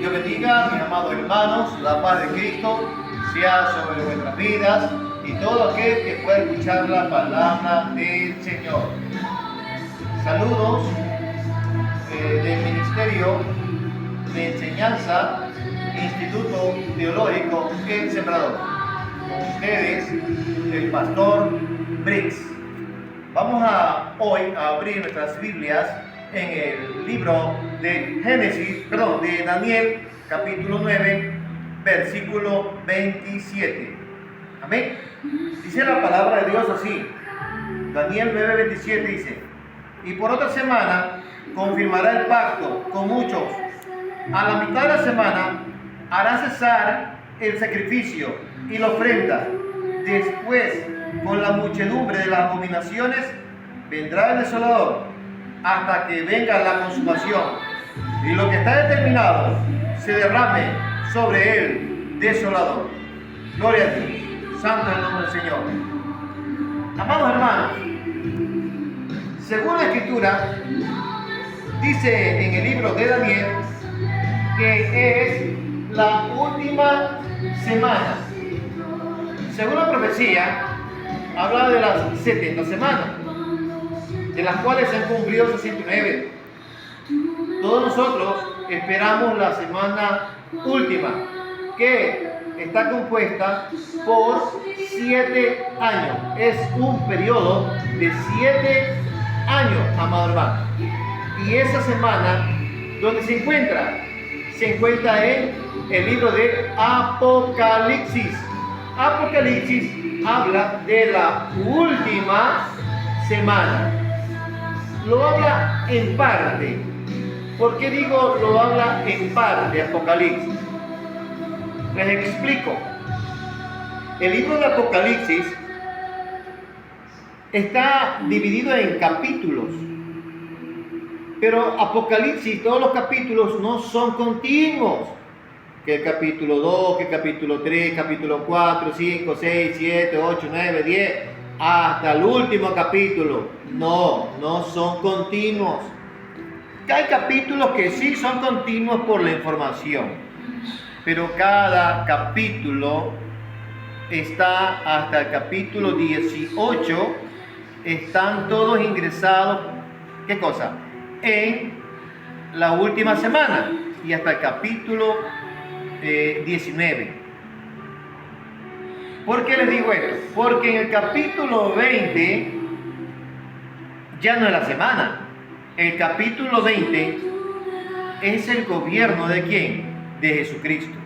Dios bendiga, mis amados hermanos, la paz de Cristo sea sobre vuestras vidas y todo aquel que pueda escuchar la palabra del Señor. Saludos del Ministerio de Enseñanza, Instituto Teológico El Sembrador. Con ustedes, el pastor Briggs. Vamos hoy a abrir nuestras Biblias en el libro de de Daniel, capítulo 9, versículo 27. Amén. Dice la palabra de Dios así. Daniel 9, 27 dice: y por otra semana confirmará el pacto con muchos. A la mitad de la semana hará cesar el sacrificio y la ofrenda. Después, con la muchedumbre de las abominaciones, vendrá el desolador, hasta que venga la consumación, y lo que está determinado se derrame sobre el desolador. Gloria a Dios. Santo es el nombre del Señor. Amados hermanos, según la Escritura, dice en el libro de Daniel que es la última semana. Según la profecía, habla de las 70 semanas, de las cuales se han cumplido 69. Todos nosotros esperamos la semana última, que está compuesta por 7 años. Es un periodo de 7 años, amado hermano. Y esa semana, ¿dónde se encuentra? Se encuentra en el libro de Apocalipsis. Apocalipsis habla de la última semana. Lo habla en parte. ¿Por qué digo lo habla en parte Apocalipsis? Les explico. El libro de Apocalipsis está dividido en capítulos. Pero Apocalipsis, todos los capítulos no son continuos. Que el capítulo 2, que el capítulo 3, capítulo 4, 5, 6, 7, 8, 9, 10, hasta el último capítulo. No son continuos. Hay capítulos que sí son continuos por la información, pero cada capítulo está hasta el capítulo 18, están todos ingresados, ¿qué cosa? En la última semana y hasta el capítulo 19. ¿Por qué les digo esto? Porque en el capítulo 20 ya no es la semana. El capítulo 20 es el gobierno ¿de quién? De Jesucristo.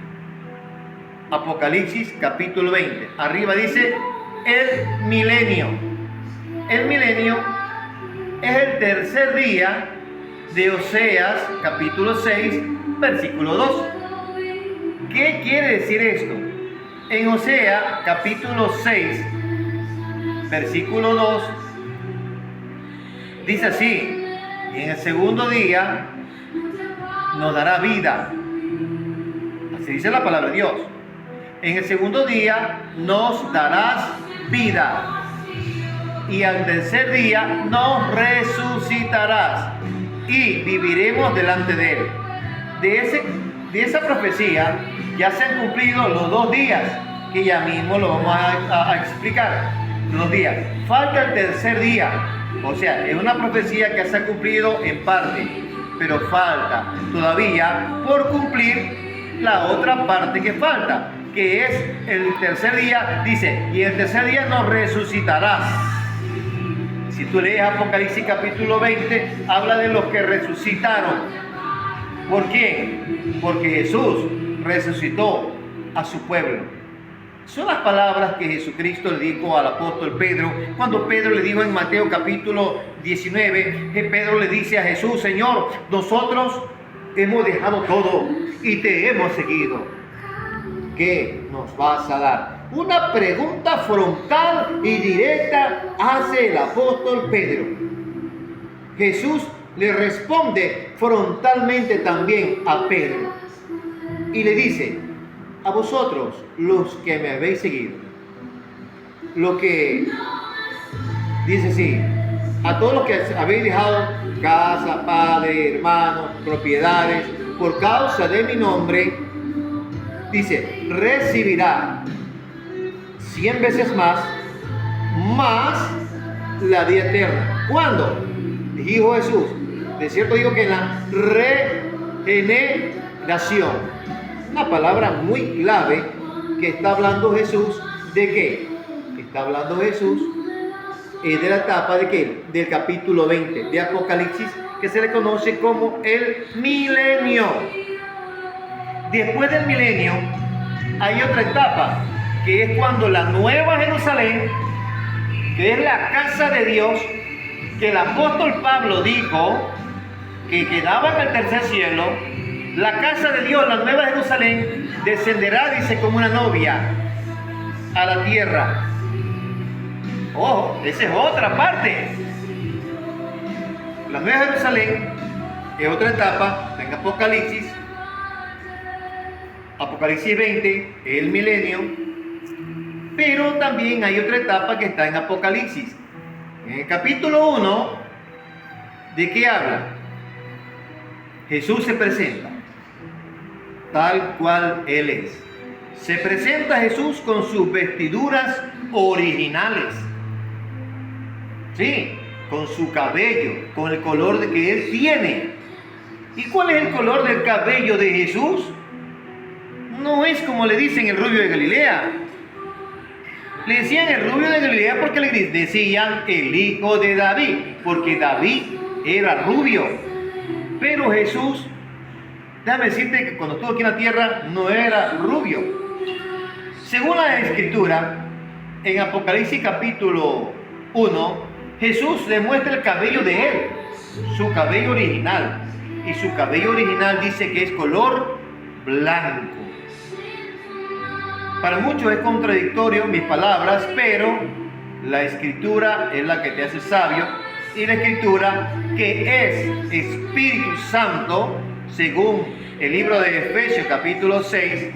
Apocalipsis capítulo 20. Arriba dice el milenio. El milenio es el tercer día de Oseas capítulo 6, versículo 2. ¿Qué quiere decir esto? En Oseas capítulo 6, versículo 2, dice así: y en el segundo día nos dará vida. Así dice la palabra de Dios. En el segundo día nos darás vida. Y al tercer día nos resucitarás y viviremos delante de Él. De esa profecía ya se han cumplido los 2 días, que ya mismo lo vamos a explicar. 2 días. Falta el tercer día. O sea, es una profecía que se ha cumplido en parte, pero falta todavía por cumplir la otra parte que falta, que es el tercer día. Dice, y el tercer día nos resucitarás. Si tú lees Apocalipsis capítulo 20, habla de los que resucitaron. ¿Por qué? Porque Jesús resucitó a su pueblo. Son las palabras que Jesucristo le dijo al apóstol Pedro, cuando Pedro le dijo en Mateo capítulo 19, que Pedro le dice a Jesús: Señor, nosotros hemos dejado todo y te hemos seguido. ¿Qué nos vas a dar? Una pregunta frontal y directa hace el apóstol Pedro. Jesús le responde frontalmente también a Pedro y le dice: a vosotros, los que me habéis seguido, lo que dice así: a todos los que habéis dejado casa, padre, hermanos, propiedades, por causa de mi nombre, dice, recibirá 100 veces más la vida eterna. ¿Cuándo? Dijo Jesús, de cierto digo que en la regeneración, una palabra muy clave que está hablando Jesús. ¿De qué? Está hablando Jesús de la etapa de qué? Del capítulo 20 de Apocalipsis, que se le conoce como el milenio. Después del milenio hay otra etapa, que es cuando la nueva Jerusalén, que es la casa de Dios, que el apóstol Pablo dijo que quedaba en el tercer cielo, la casa de Dios, la nueva Jerusalén, descenderá, dice, como una novia a la tierra. Ojo, esa es otra parte. La nueva Jerusalén es otra etapa en Apocalipsis. Apocalipsis 20 es el milenio. Pero también hay otra etapa que está en Apocalipsis. En el capítulo 1, ¿de qué habla? Jesús se presenta tal cual Él es. Se presenta Jesús con sus vestiduras originales. Sí, con su cabello, con el color que Él tiene. ¿Y cuál es el color del cabello de Jesús? No es como le dicen el rubio de Galilea. Le decían el rubio de Galilea porque le decían el hijo de David, porque David era rubio. Pero Jesús, déjame decirte que cuando estuvo aquí en la tierra no era rubio. Según la Escritura, en Apocalipsis capítulo 1, Jesús le muestra el cabello de Él, su cabello original. Y su cabello original dice que es color blanco. Para muchos es contradictorio mis palabras, pero la Escritura es la que te hace sabio. Y la Escritura, que es Espíritu Santo, según el libro de Efesios capítulo 6,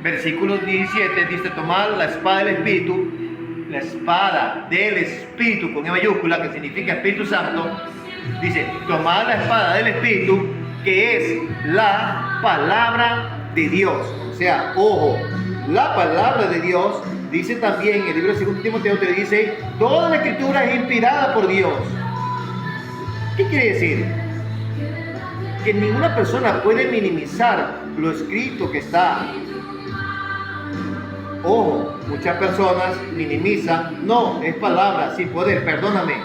versículo 17, dice: tomad la espada del Espíritu, la espada del Espíritu con E mayúscula, que significa Espíritu Santo. Dice: tomad la espada del Espíritu, que es la palabra de Dios. O sea, ojo, la palabra de Dios. Dice también el libro de 2 Timoteo, te dice: toda la Escritura es inspirada por Dios. ¿Qué quiere decir? Que ninguna persona puede minimizar lo escrito que está. Ojo, muchas personas minimizan. No, es palabra sin poder, perdóname.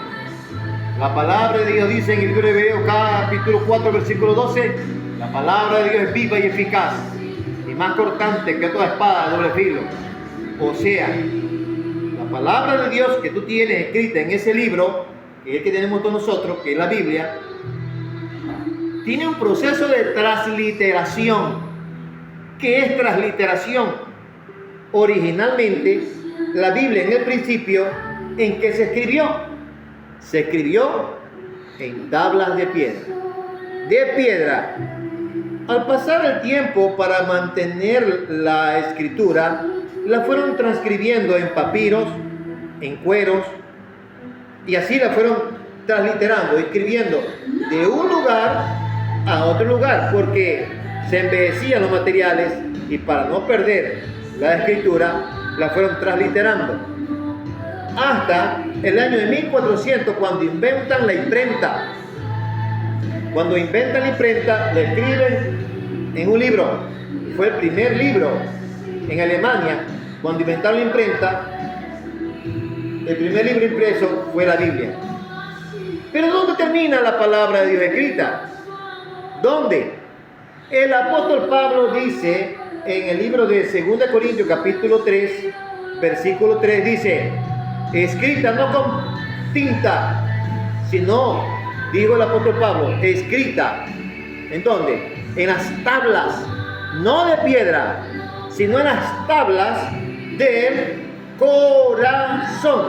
La palabra de Dios dice en el libro de Hebreos capítulo 4 versículo 12: la palabra de Dios es viva y eficaz, y más cortante que toda espada de doble filo. O sea, la palabra de Dios que tú tienes escrita en ese libro, que es el que tenemos todos nosotros, que es la Biblia, tiene un proceso de transliteración. ¿Qué es transliteración? Originalmente, la Biblia en el principio, ¿en qué se escribió? Se escribió en tablas de piedra. De piedra. Al pasar el tiempo, para mantener la escritura, la fueron transcribiendo en papiros, en cueros, y así la fueron transliterando, escribiendo de un lugar a otro lugar, porque se envejecían los materiales y para no perder la escritura, la fueron transliterando. Hasta el año de 1400, cuando inventan la imprenta. Cuando inventan la imprenta, la escriben en un libro. Fue el primer libro en Alemania. Cuando inventaron la imprenta, el primer libro impreso fue la Biblia. Pero ¿dónde termina la palabra de Dios escrita? ¿Dónde? El apóstol Pablo dice en el libro de 2 Corintios capítulo 3, versículo 3, dice: escrita no con tinta, sino, dijo el apóstol Pablo, escrita. ¿En dónde? En las tablas, no de piedra, sino en las tablas del corazón.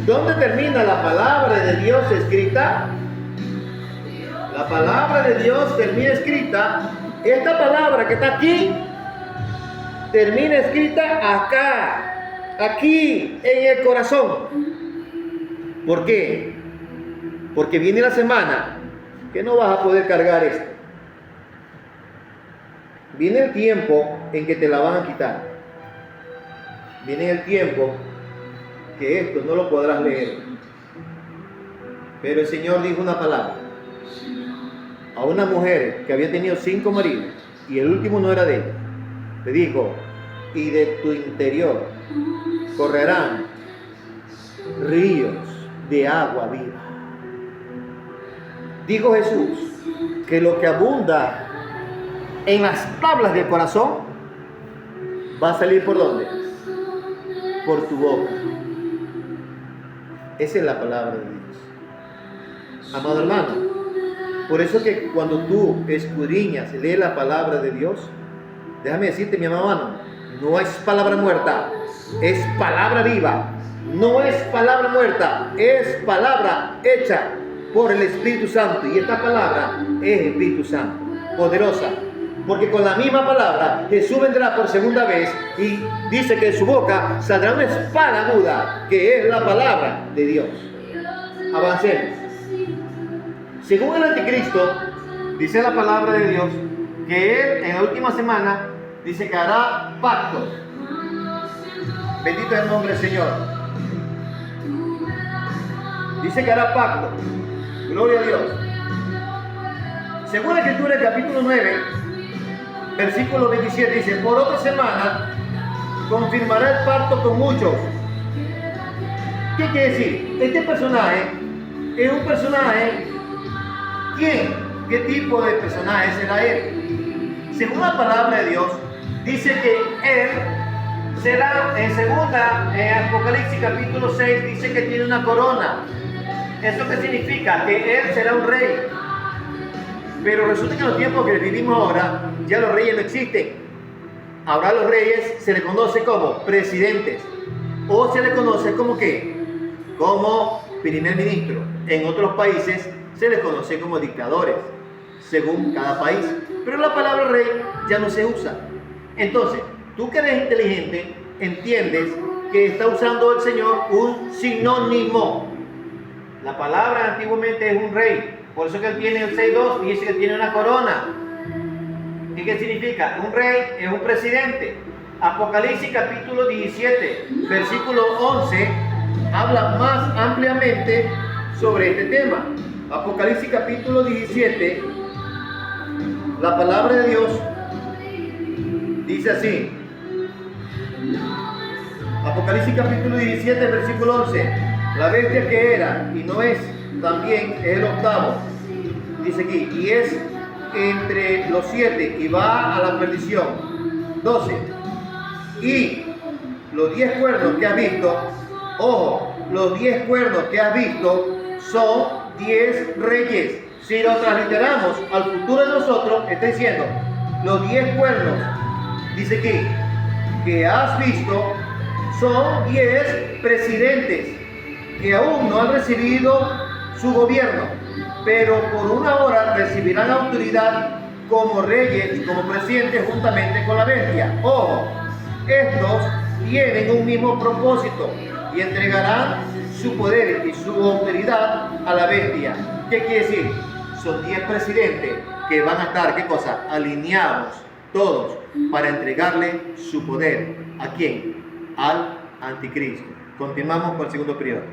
¿Dónde termina la palabra de Dios escrita? La palabra de Dios termina escrita. Esta palabra que está aquí termina escrita acá, aquí en el corazón. ¿Por qué? Porque viene la semana que no vas a poder cargar esto. Viene el tiempo en que te la van a quitar. Viene el tiempo que esto no lo podrás leer. Pero el Señor dijo una palabra a una mujer que había tenido 5 maridos y el último no era de ella. Le dijo: y de tu interior correrán ríos de agua viva. Dijo Jesús que lo que abunda en las tablas del corazón va a salir ¿por dónde? Por tu boca. Esa es la palabra de Dios. Amado hermano, por eso que cuando tú escudriñas, lees la palabra de Dios, déjame decirte, mi amado hermano, no es palabra muerta, es palabra viva. No es palabra muerta, es palabra hecha por el Espíritu Santo. Y esta palabra es Espíritu Santo, poderosa. Porque con la misma palabra Jesús vendrá por segunda vez y dice que de su boca saldrá una espada aguda, que es la palabra de Dios. Avancemos. Según el anticristo, dice la palabra de Dios que él en la última semana dice que hará pactos. Bendito es el nombre del Señor. Dice que hará pacto. Gloria a Dios. Según la Escritura, el capítulo 9, versículo 27, dice: por otra semana confirmará el pacto con muchos. ¿Qué quiere decir? Este personaje es un personaje. ¿Quién? ¿Qué tipo de personaje será él? Según la palabra de Dios, dice que él será, en Apocalipsis capítulo 6, dice que tiene una corona. ¿Eso qué significa? Que él será un rey. Pero resulta que en los tiempos que vivimos ahora, ya los reyes no existen. Ahora a los reyes se les conoce como presidentes. O se les conoce como ¿qué? Como primer ministro. En otros países se les conoce como dictadores, según cada país. Pero la palabra rey ya no se usa. Entonces, tú que eres inteligente, entiendes que está usando el Señor un sinónimo. La palabra antiguamente es un rey. Por eso que él tiene el 6.2 y dice que tiene una corona. ¿Y qué significa? Un rey es un presidente. Apocalipsis capítulo 17, versículo 11, habla más ampliamente sobre este tema. Apocalipsis capítulo 17, la palabra de Dios dice así. Apocalipsis capítulo 17, versículo 11. La bestia que era y no es, también es el octavo. Dice aquí, y es entre los 7 y va a la perdición. 12. Y los 10 cuernos que has visto, ojo, los 10 cuernos que has visto son 10 reyes. Si lo transliteramos al futuro de nosotros, está diciendo, los 10 cuernos, dice aquí, que has visto son 10 presidentes que aún no han recibido su gobierno, pero por una hora recibirán autoridad como reyes, como presidentes, juntamente con la bestia. Ojo, estos tienen un mismo propósito y entregarán su poder y su autoridad a la bestia. ¿Qué quiere decir? Son 10 presidentes que van a estar, ¿qué cosa? Alineados todos para entregarle su poder. ¿A quién? Al anticristo. Continuamos con el segundo periodo.